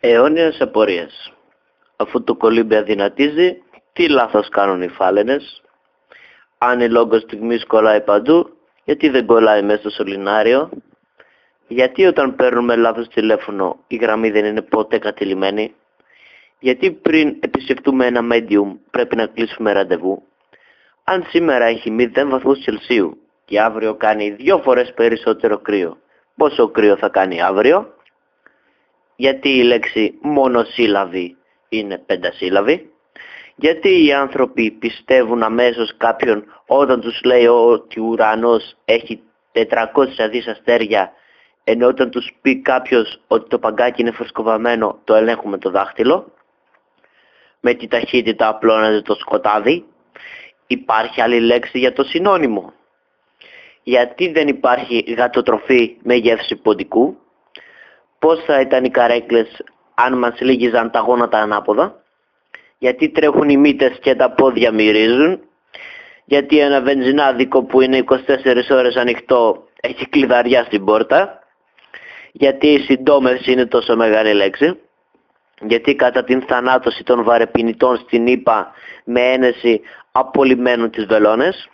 Αιώνιες απορίες. Αφού το κολύμπι αδυνατίζει, τι λάθος κάνουν οι φάλαινες? Αν η λόγκο στιγμής κολλάει παντού, γιατί δεν κολλάει μέσα στο σωληνάριο? Γιατί όταν παίρνουμε λάθος τηλέφωνο, η γραμμή δεν είναι ποτέ κατηλημένη? Γιατί πριν επισκεφτούμε ένα medium πρέπει να κλείσουμε ραντεβού? Αν σήμερα έχει 0 βαθμούς Κελσίου και αύριο κάνει 2 φορές περισσότερο κρύο, πόσο κρύο θα κάνει αύριο? Γιατί η λέξη μονοσύλλαβη είναι πεντασύλλαβη? Γιατί οι άνθρωποι πιστεύουν αμέσως κάποιον όταν τους λέει ότι ο ουρανός έχει 400 δις αστέρια, ενώ όταν τους πει κάποιος ότι το παγκάκι είναι φρεσκοβαμμένο το ελέγχουμε το δάχτυλο? Με τη ταχύτητα απλώνεται το σκοτάδι. Υπάρχει άλλη λέξη για το συνώνυμο? Γιατί δεν υπάρχει γατοτροφή με γεύση ποντικού? Πώς θα ήταν οι καρέκλες αν μας λύγιζαν τα γόνατα ανάποδα? Γιατί τρέχουν οι μύτες και τα πόδια μυρίζουν? Γιατί ένα βενζινάδικο που είναι 24 ώρες ανοιχτό έχει κλειδαριά στην πόρτα? Γιατί η συντόμευση είναι τόσο μεγάλη λέξη? Γιατί κατά την θανάτωση των βαρεπινητών στην ΗΠΑ με ένεση απολυμμένουν τις βελόνες?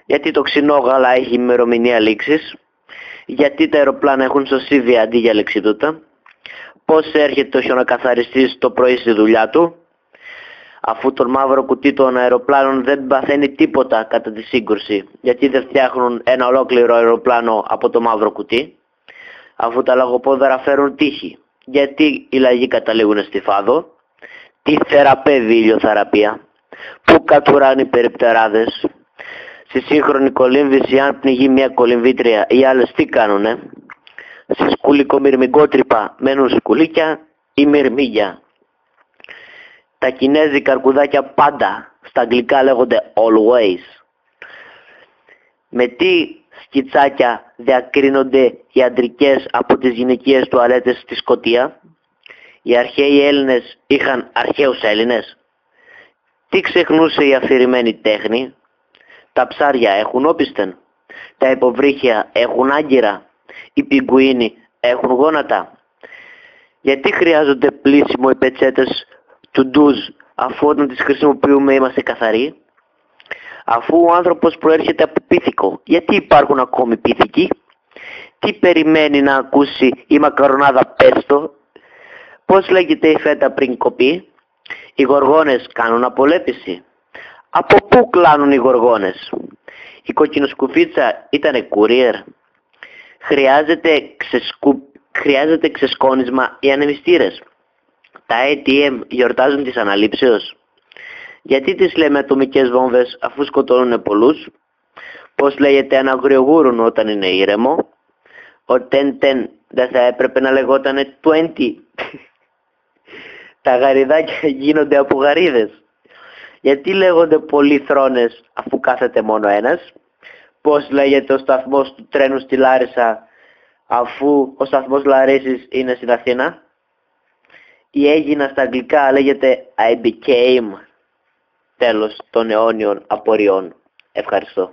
Γιατί το ξινόγαλα έχει ημερομηνία λήξης? Γιατί τα αεροπλάνα έχουν σωσίβια αντί για λεξίδωτα? Πώς έρχεται ο χιονοκαθαριστής το πρωί στη δουλειά του, αφού το μαύρο κουτί των αεροπλάνων δεν παθαίνει τίποτα κατά τη σύγκρουση? Γιατί δεν φτιάχνουν ένα ολόκληρο αεροπλάνο από το μαύρο κουτί? Αφού τα λαγοπόδαρα φέρουν τύχη, γιατί οι λαγοί καταλήγουν στη Φάδο? Τι θεραπεύει η ηλιοθεραπεία? Πού κατουράνε οι περιπτεράδες? Στη σύγχρονη κολύμβηση, αν πνιγεί μια κολυμβήτρια, οι άλλες τι κάνουνε? Στη σκουλικομυρμικότρυπα μένουν σκουλίκια ή μυρμήγια? Τα κινέζικα αρκουδάκια πάντα στα αγγλικά λέγονται always. Με τι σκιτσάκια διακρίνονται οι αντρικές από τις γυναικείες τουαλέτες στη Σκωτία? Οι αρχαίοι Έλληνες είχαν αρχαίους Έλληνες? Τι ξεχνούσε η αφηρημένη τέχνη? Τα ψάρια έχουν όπισθεν? Τα υποβρύχια έχουν άγκυρα? Οι πιγκουίνοι έχουν γόνατα? Γιατί χρειάζονται πλύσιμο οι πετσέτες του ντουζ, αφού όταν τις χρησιμοποιούμε είμαστε καθαροί? Αφού ο άνθρωπος προέρχεται από πίθηκο, γιατί υπάρχουν ακόμη πίθηκοι? Τι περιμένει να ακούσει η μακαρονάδα πέστο? Πώς λέγεται η φέτα πριν κοπεί? Οι γοργόνες κάνουν απολέπιση? Από πού κλάνουν οι γοργόνες? Η κοκκινοσκουφίτσα ήτανε courier? Χρειάζεται ξεσκόνισμα οι ανεμιστήρες? Τα ATM γιορτάζουν της αναλήψεως? Γιατί τις λέμε ατομικές βόμβες αφού σκοτώνουν πολλούς? Πώς λέγεται ένα αγριογούρουν όταν είναι ήρεμο? Ο 10-10 δεν θα έπρεπε να λεγότανε 20? Τα γαριδάκια γίνονται από γαρίδες? Γιατί λέγονται πολυθρόνες αφού κάθεται μόνο ένας? Πώς λέγεται ο σταθμός του τρένου στη Λάρισα αφού ο σταθμός Λαρίσης είναι στην Αθήνα? Η έγινα στα αγγλικά λέγεται I became. Τέλος των αιώνιων απορριών. Ευχαριστώ.